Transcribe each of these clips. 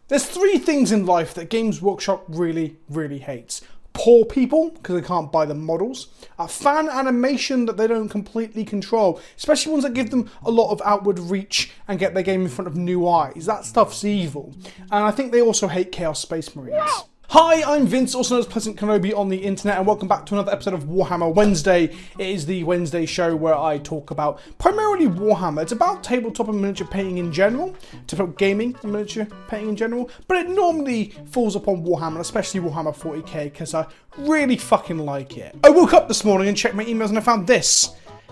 There's three things in life that Games Workshop really, really hates. Poor people, because they can't buy the models. Fan animation that they don't completely control, especially ones that give them a lot of outward reach and get their game in front of new eyes. That stuff's evil. And I think they also hate Chaos Space Marines. Hi, I'm Vince, also known as PleasantKenobi on the internet, and welcome back to another episode of Warhammer Wednesday. It is the Wednesday show where I talk about primarily Warhammer. It's about tabletop and miniature painting in general, tabletop gaming and miniature painting in general, but it normally falls upon Warhammer, especially Warhammer 40k, because I really fucking like it. I woke up this morning and checked my emails and I found this.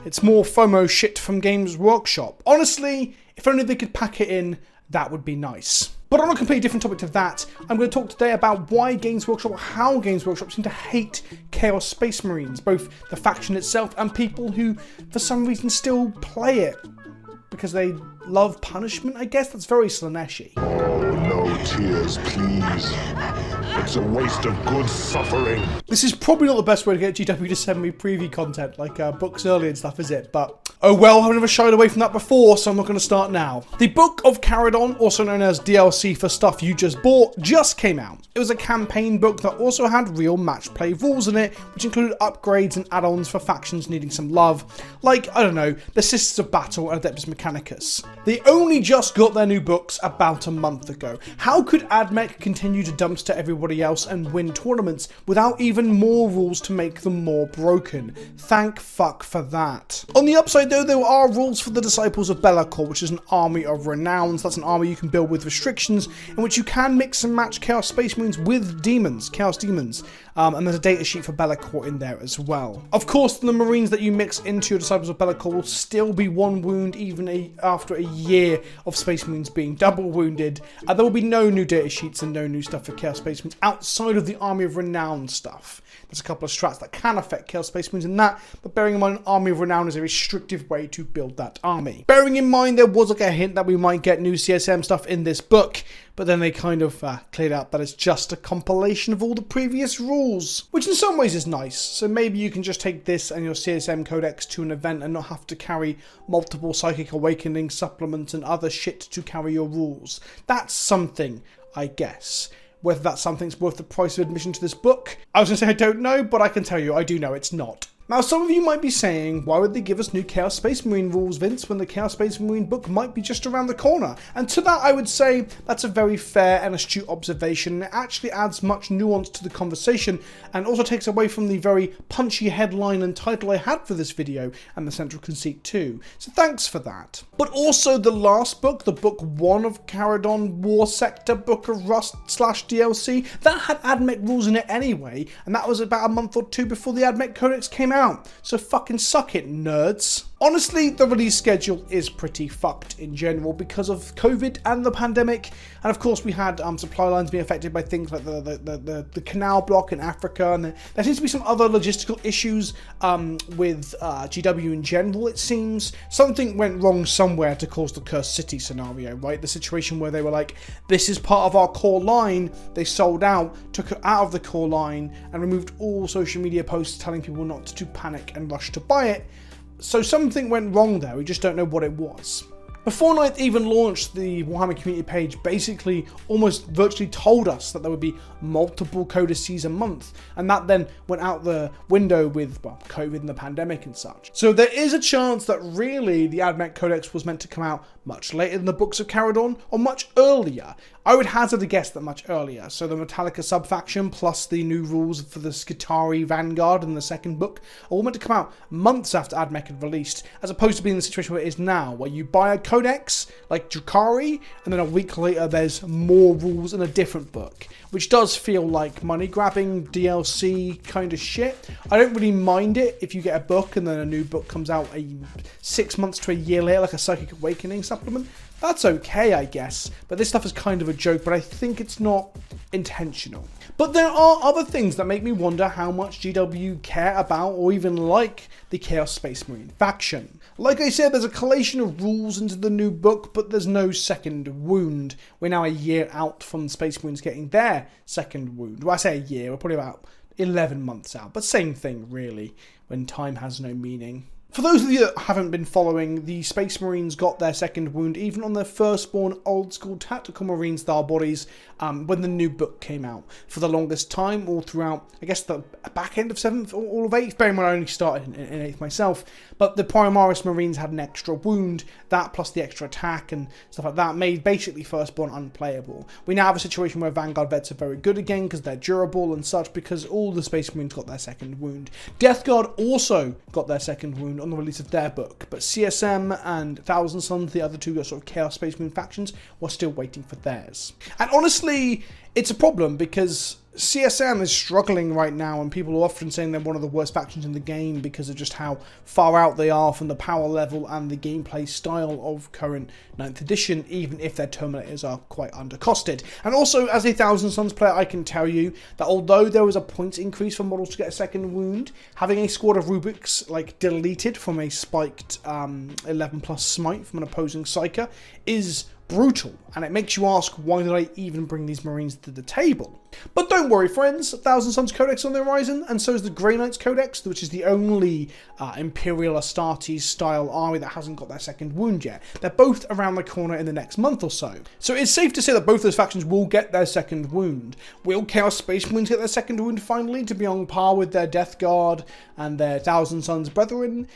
It's more FOMO shit from Games Workshop. Honestly, if only they could pack it in, that would be nice. But on a completely different topic to that, I'm going to talk today about why Games Workshop, or how Games Workshop seem to hate Chaos Space Marines, both the faction itself and people who, for some reason, still play it. Because they love punishment, I guess? That's very Slaneshi. Oh, no tears, please. It's a waste of good suffering. This is probably not the best way to get GW to send me preview content, like books early and stuff, is it? But, oh well, I've never shied away from that before, so I'm not going to start now. The Book of Caradon, also known as DLC for Stuff You Just Bought, just came out. It was a campaign book that also had real match play rules in it, which included upgrades and add-ons for factions needing some love, like, I don't know, the Sisters of Battle and Adeptus Mechanicus. They only just got their new books about a month ago. How could AdMech continue to dumpster everybody else and win tournaments without even more rules to make them more broken? Thank fuck for that. On the upside though, there are rules for the Disciples of Be'lakor, which is an army of renown. So that's an army you can build with restrictions, in which you can mix and match Chaos Space Marines with demons, Chaos Demons. And there's a data sheet for Be'lakor in there as well. Of course, the Marines that you mix into your Disciples of Be'lakor will still be one wound even after a year of Space Marines being double wounded. There will be no new data sheets and no new stuff for Chaos Space Marines outside of the Army of Renown stuff. There's a couple of strats that can affect Chaos Space Marines in that, but bearing in mind an Army of Renown is a restrictive way to build that army. Bearing in mind there was like a hint that we might get new CSM stuff in this book, but then they kind of cleared out that it's just a compilation of all the previous rules, which in some ways is nice. So maybe you can just take this and your CSM codex to an event and not have to carry multiple Psychic Awakening supplements and other shit to carry your rules. That's something, I guess. Whether that something's worth the price of admission to this book, I was going to say I don't know, but I can tell you I do know it's not. Now, some of you might be saying, why would they give us new Chaos Space Marine rules, Vince, when the Chaos Space Marine book might be just around the corner? And to that, I would say that's a very fair and astute observation. It actually adds much nuance to the conversation and also takes away from the very punchy headline and title I had for this video and the central conceit too. So thanks for that. But also the last book, the book 1 of Caradon War Sector Book of Rust / DLC, that had AdMech rules in it anyway, and that was about a month or two before the AdMech Codex came out. So fucking suck it, nerds. Honestly, the release schedule is pretty fucked in general because of COVID and the pandemic. And of course, we had supply lines being affected by things like the canal block in Africa. And there seems to be some other logistical issues with GW in general, it seems. Something went wrong somewhere to cause the Cursed City scenario, right? The situation where they were like, this is part of our core line. They sold out, took it out of the core line, and removed all social media posts telling people not to panic and rush to buy it. So something went wrong there, we just don't know what it was. Before Ninth even launched, the Warhammer community page basically almost virtually told us that there would be multiple codices a month, and that then went out the window with, well, COVID and the pandemic and such. So there is a chance that really the AdMech Codex was meant to come out much later than the Books of Caradon, or much earlier. I would hazard a guess that much earlier. So the Metallica subfaction plus the new rules for the Skitarii Vanguard in the second book are all meant to come out months after AdMech had released, as opposed to being in the situation where it is now, where you buy a codex like Drukhari, and then a week later there's more rules in a different book, which does feel like money grabbing DLC kind of shit. I don't really mind it if you get a book and then a new book comes out 6 months to a year later, like a Psychic Awakening supplement. That's okay, I guess, but this stuff is kind of a joke, but I think it's not intentional. But there are other things that make me wonder how much GW care about or even like the Chaos Space Marine faction. Like I said, there's a collation of rules into the new book, but there's no second wound. We're now a year out from Space Marines getting their second wound. Well, I say a year, we're probably about 11 months out, but same thing really, when time has no meaning. For those of you that haven't been following, the Space Marines got their second wound even on their firstborn old school tactical Marine style bodies when the new book came out. For the longest time, all throughout, I guess the back end of 7th, all of 8th, bearing in mind I only started in 8th myself, but the Primaris Marines had an extra wound, that plus the extra attack and stuff like that made basically firstborn unplayable. We now have a situation where Vanguard vets are very good again because they're durable and such, because all the Space Marines got their second wound. Death Guard also got their second wound on the release of their book, but CSM and Thousand Sons, the other two sort of Chaos Space Marine factions, were still waiting for theirs. And honestly, it's a problem because CSM is struggling right now, and people are often saying they're one of the worst factions in the game because of just how far out they are from the power level and the gameplay style of current 9th edition, even if their Terminators are quite undercosted. And also, as a Thousand Sons player, I can tell you that although there was a points increase for models to get a second wound, having a squad of Rubiks like deleted from a spiked 11 plus smite from an opposing Psyker is brutal, and it makes you ask, why did I even bring these Marines to the table? But don't worry friends, Thousand Sons Codex on the horizon, and so is the Grey Knights Codex, which is the only Imperial Astartes style army that hasn't got their second wound yet. They're both around the corner in the next month or so. So it's safe to say that both those factions will get their second wound. Will Chaos Space Marines get their second wound finally, to be on par with their Death Guard and their Thousand Sons brethren?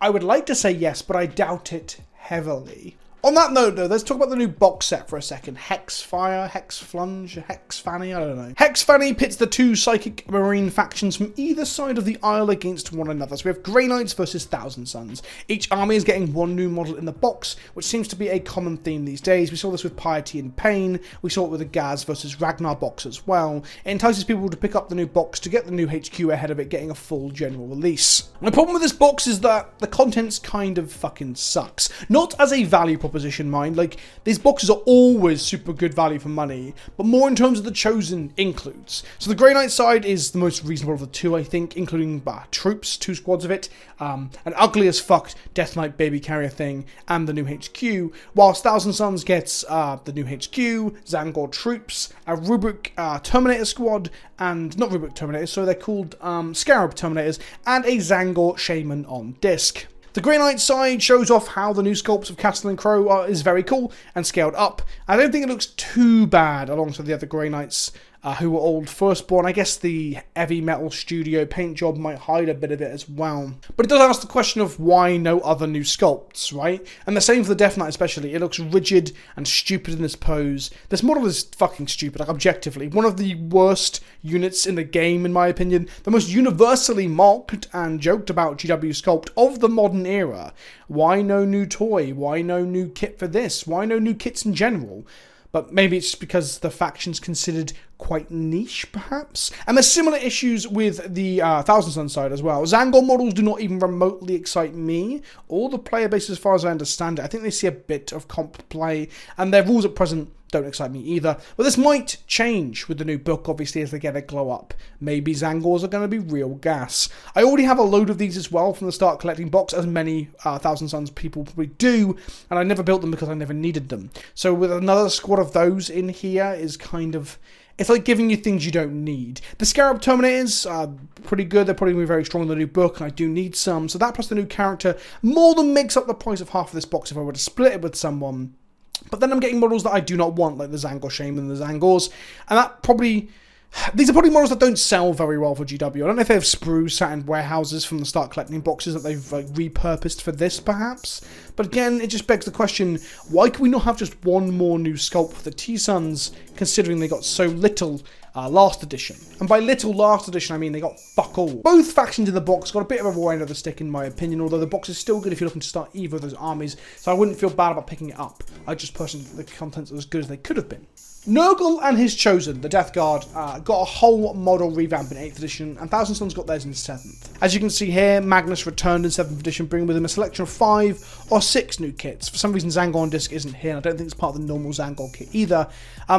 I would like to say yes, but I doubt it heavily. On that note though, let's talk about the new box set for a second. Hexfire, Hexflunge, Hexfanny, I don't know. Hexfanny pits the two Psychic Marine factions from either side of the aisle against one another. So we have Grey Knights versus Thousand Sons. Each army is getting one new model in the box, which seems to be a common theme these days. We saw this with Piety and Pain, we saw it with the Gaz versus Ragnar box as well. It entices people to pick up the new box to get the new HQ ahead of it getting a full general release. My problem with this box is that the contents kind of fucking sucks. Not as a value proposition, mind, like these boxes are always super good value for money, but more in terms of the chosen includes. So the Grey Knight side is the most reasonable of the two, I think, including troops, 2 squads of it, an ugly as fuck Death Knight baby carrier thing, and the new HQ, whilst Thousand Sons gets the new HQ, Zangor troops, a Rubik Terminator squad, and not Rubik Terminators, so they're called Scarab Terminators, and a Zangor Shaman on disc. The Grey Knight side shows off how the new sculpts of Castle and Crow is very cool and scaled up. I don't think it looks too bad alongside the other Grey Knights who were old firstborn. I guess the heavy metal studio paint job might hide a bit of it as well. But it does ask the question of why no other new sculpts, right? And the same for the Death Knight especially. It looks rigid and stupid in this pose. This model is fucking stupid, like objectively. One of the worst units in the game, in my opinion. The most universally mocked and joked about GW sculpt of the modern era. Why no new toy? Why no new kit for this? Why no new kits in general? But maybe it's just because the faction's considered quite niche, perhaps? And there's similar issues with the Thousand Sons side as well. Zangor models do not even remotely excite me, or the player base as far as I understand it. I think they see a bit of comp play, and their rules at present don't excite me either. But this might change with the new book, obviously, as they get a glow up. Maybe Zangors are going to be real gas. I already have a load of these as well from the start collecting box, as many Thousand Sons people probably do, and I never built them because I never needed them. So with another squad of those in here is kind of... it's like giving you things you don't need. The Scarab Terminators are pretty good. They're probably going to be very strong in the new book, and I do need some. So that plus the new character more than makes up the price of half of this box if I were to split it with someone. But then I'm getting models that I do not want, like the Zangor Shaman and the Zangors. And that probably... these are probably models that don't sell very well for GW. I don't know if they have sprues sat in warehouses from the start collecting boxes that they've repurposed for this, perhaps. But again, it just begs the question, why can we not have just one more new sculpt for the T-Sons, considering they got so little last edition? And by little last edition, I mean they got fuck all. Both factions in the box got a bit of a raw end of the stick in my opinion, although the box is still good if you're looking to start either of those armies, so I wouldn't feel bad about picking it up. I just personally think the contents are as good as they could have been. Nurgle and his Chosen, the Death Guard, got a whole model revamp in 8th edition, and Thousand Sons got theirs in 7th. As you can see here, Magnus returned in 7th edition, bringing with him a selection of 5 or 6 new kits. For some reason, Zangor on disc isn't here, and I don't think it's part of the normal Zangor kit either.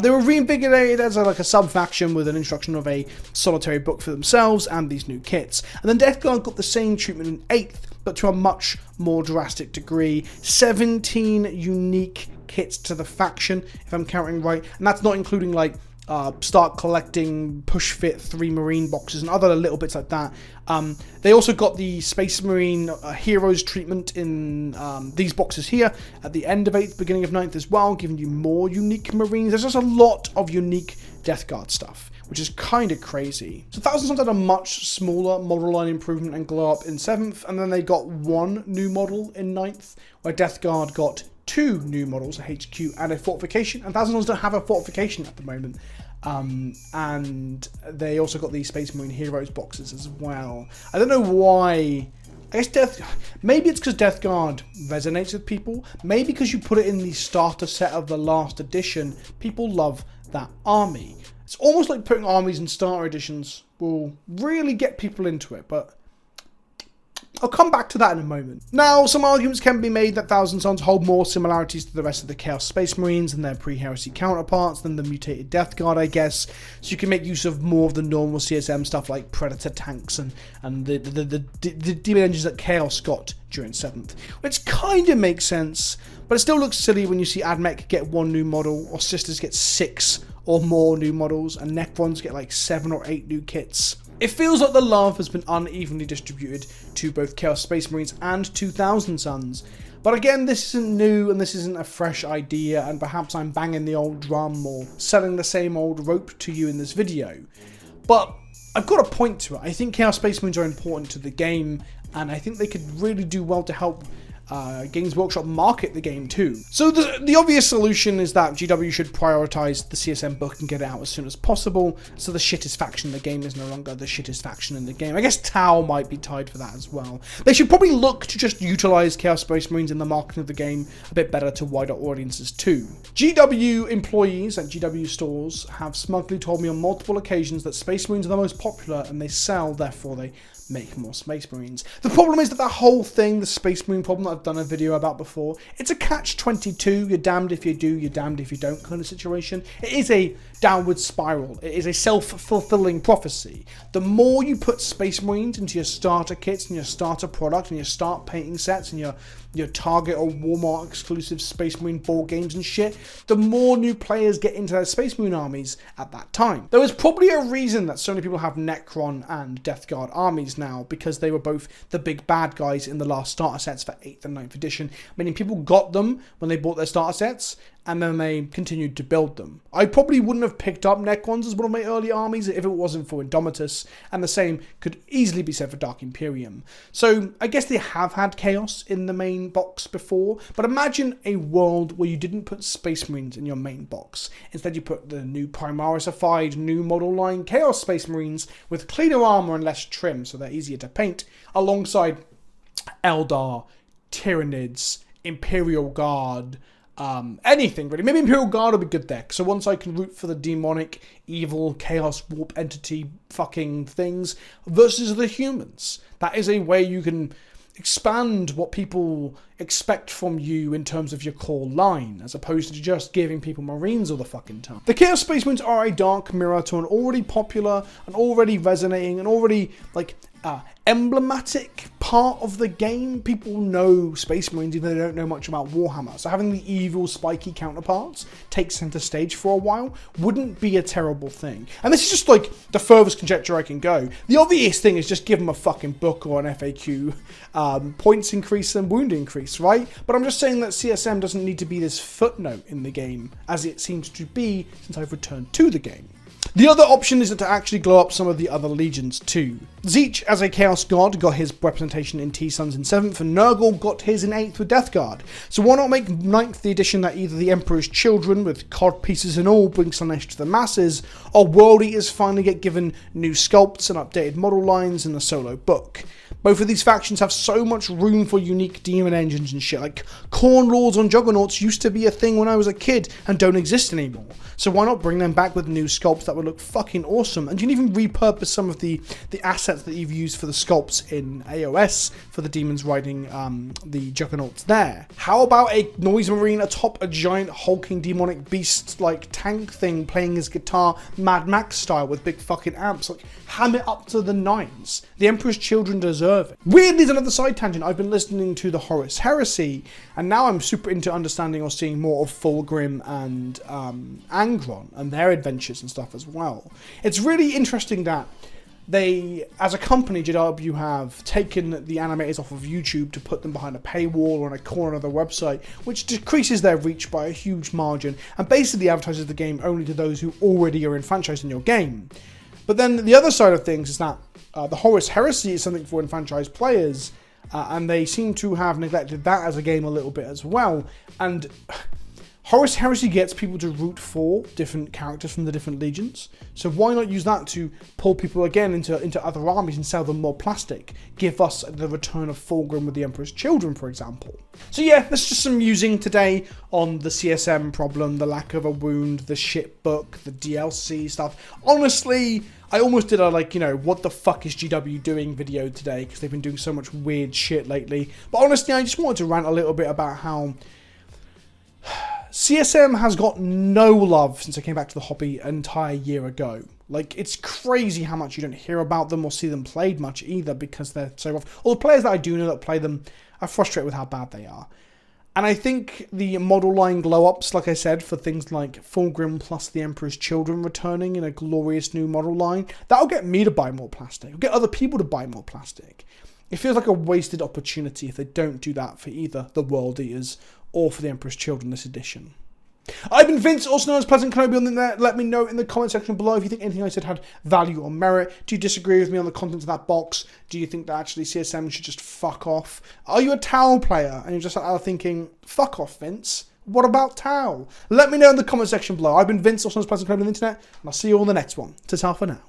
They were reinvigorated as like a sub-faction with an introduction of a solitary book for themselves and these new kits. And then Death Guard got the same treatment in 8th, but to a much more drastic degree. 17 unique kits to the faction, if I'm counting right, and that's not including like start collecting push fit 3 Marine boxes and other little bits like that. They also got the Space Marine Heroes treatment in these boxes here at the end of 8th, beginning of 9th as well, giving you more unique Marines. There's just a lot of unique Death Guard stuff, which is kind of crazy. So Thousand Sons had a much smaller model line improvement and glow up in 7th, and then they got 1 new model in 9th, where Death Guard got 2 new models, a HQ and a fortification, and Thousand Sons don't have a fortification at the moment. And they also got these Space Marine Heroes boxes as well. I don't know why. I guess maybe it's because Death Guard resonates with people. Maybe because you put it in the starter set of the last edition, people love that army. It's almost like putting armies in starter editions will really get people into it, but I'll come back to that in a moment. Now, some arguments can be made that Thousand Sons hold more similarities to the rest of the Chaos Space Marines and their pre-heresy counterparts than the mutated Death Guard, I guess. So you can make use of more of the normal CSM stuff like Predator tanks and the demon engines that Chaos got during 7th. Which kind of makes sense, but it still looks silly when you see Admech get 1 new model, or Sisters get 6 or more new models, and Necrons get like 7 or 8 new kits. It feels like the love has been unevenly distributed to both Chaos Space Marines and 2000 Sons. But again, this isn't new and this isn't a fresh idea, and perhaps I'm banging the old drum or selling the same old rope to you in this video. But I've got a point to it. I think Chaos Space Marines are important to the game, and I think they could really do well to help Games Workshop market the game too. So the obvious solution is that GW should prioritize the CSM book and get it out as soon as possible, so the shittest faction in the game is no longer the shittest faction in the game. I guess Tau might be tied for that as well. They should probably look to just utilize Chaos Space Marines in the marketing of the game a bit better to wider audiences too. GW employees at GW stores have smugly told me on multiple occasions that Space Marines are the most popular and they sell, therefore they make more Space Marines. The problem is that the whole thing, the Space Marine problem that I've done a video about before, it's a catch-22, you're damned if you do, you're damned if you don't kind of situation. It is a downward spiral. It is a self-fulfilling prophecy. The more you put Space Marines into your starter kits and your starter product and your start painting sets and your Target or Walmart exclusive Space Marine board games and shit, the more new players get into their Space Marine armies at that time. There is probably a reason that so many people have Necron and Death Guard armies now, because they were both the big bad guys in the last starter sets for 8th and 9th edition, meaning people got them when they bought their starter sets, and then they continued to build them. I probably wouldn't have picked up Necrons as one of my early armies if it wasn't for Indomitus, and the same could easily be said for Dark Imperium. So I guess they have had Chaos in the main box before, but imagine a world where you didn't put Space Marines in your main box. Instead you put the new Primarisified new model line Chaos Space Marines with cleaner armor and less trim, so they're easier to paint, alongside Eldar, Tyranids, Imperial Guard, anything really. Maybe Imperial Guard will be good there, so once I can root for the demonic, evil, chaos, warp entity fucking things versus the humans. That is a way you can expand what people expect from you in terms of your core line, as opposed to just giving people Marines all the fucking time. The Chaos Space Marines are a dark mirror to an already popular and already resonating and already emblematic part of the game. People know Space Marines even though they don't know much about Warhammer, so having the evil spiky counterparts take center stage for a while wouldn't be a terrible thing. And this is just like the furthest conjecture I can go. The obvious thing is just give them a fucking book or an FAQ, points increase and wound increase, right? But I'm just saying that CSM doesn't need to be this footnote in the game, as it seems to be since I've returned to the game. The other option is to actually glow up some of the other legions too. Zeech, as a Chaos God, got his representation in T-Sons in 7th, and Nurgle got his in 8th with Death Guard. So why not make 9th the edition that either the Emperor's Children, with cod pieces and all, brings Slaanesh to the masses, or World Eaters finally get given new sculpts and updated model lines in the solo book. Both of these factions have so much room for unique demon engines and shit. Like, Khorne Lords on Juggernauts used to be a thing when I was a kid and don't exist anymore. So why not bring them back with new sculpts that would look fucking awesome? And you can even repurpose some of the assets assets that you've used for the sculpts in AOS for the demons riding the juggernauts there. How about a noise marine atop a giant hulking demonic beast like tank thing playing his guitar Mad Max style with big fucking amps? Like, ham it up to the nines. The Emperor's Children deserve it. Weirdly, as another side tangent, I've been listening to the Horus Heresy, and now I'm super into understanding or seeing more of Fulgrim and Angron and their adventures and stuff as well. It's really interesting that they, as a company, JW, have taken the animators off of YouTube to put them behind a paywall or in a corner of their website, which decreases their reach by a huge margin and basically advertises the game only to those who already are enfranchised in your game. But then the other side of things is that the Horus Heresy is something for enfranchised players, and they seem to have neglected that as a game a little bit as well. And Horus Heresy gets people to root for different characters from the different legions, so why not use that to pull people again into other armies and sell them more plastic? Give us the return of Fulgrim with the Emperor's Children, for example. So yeah, there's just some musing today on the CSM problem, the lack of a wound, the shit book, the DLC stuff. Honestly, I almost did a what the fuck is GW doing video today, because they've been doing so much weird shit lately. But honestly, I just wanted to rant a little bit about how CSM has got no love since I came back to the hobby an entire year ago. Like, it's crazy how much you don't hear about them or see them played much either, because they're so rough. All the players that I do know that play them are frustrated with how bad they are. And I think the model line glow-ups, like I said, for things like Fulgrim plus the Emperor's Children returning in a glorious new model line, that'll get me to buy more plastic. It'll get other people to buy more plastic. It feels like a wasted opportunity if they don't do that for either the World Eaters or for the Emperor's Children this edition. I've been Vince, also known as PleasantKenobi on the internet. Let me know in the comment section below if you think anything I said had value or merit. Do you disagree with me on the contents of that box? Do you think that actually CSM should just fuck off? Are you a Tau player and you're just out thinking, fuck off, Vince? What about Tau? Let me know in the comment section below. I've been Vince, also known as PleasantKenobi on the internet, and I'll see you all in the next one. Ta-ta for now.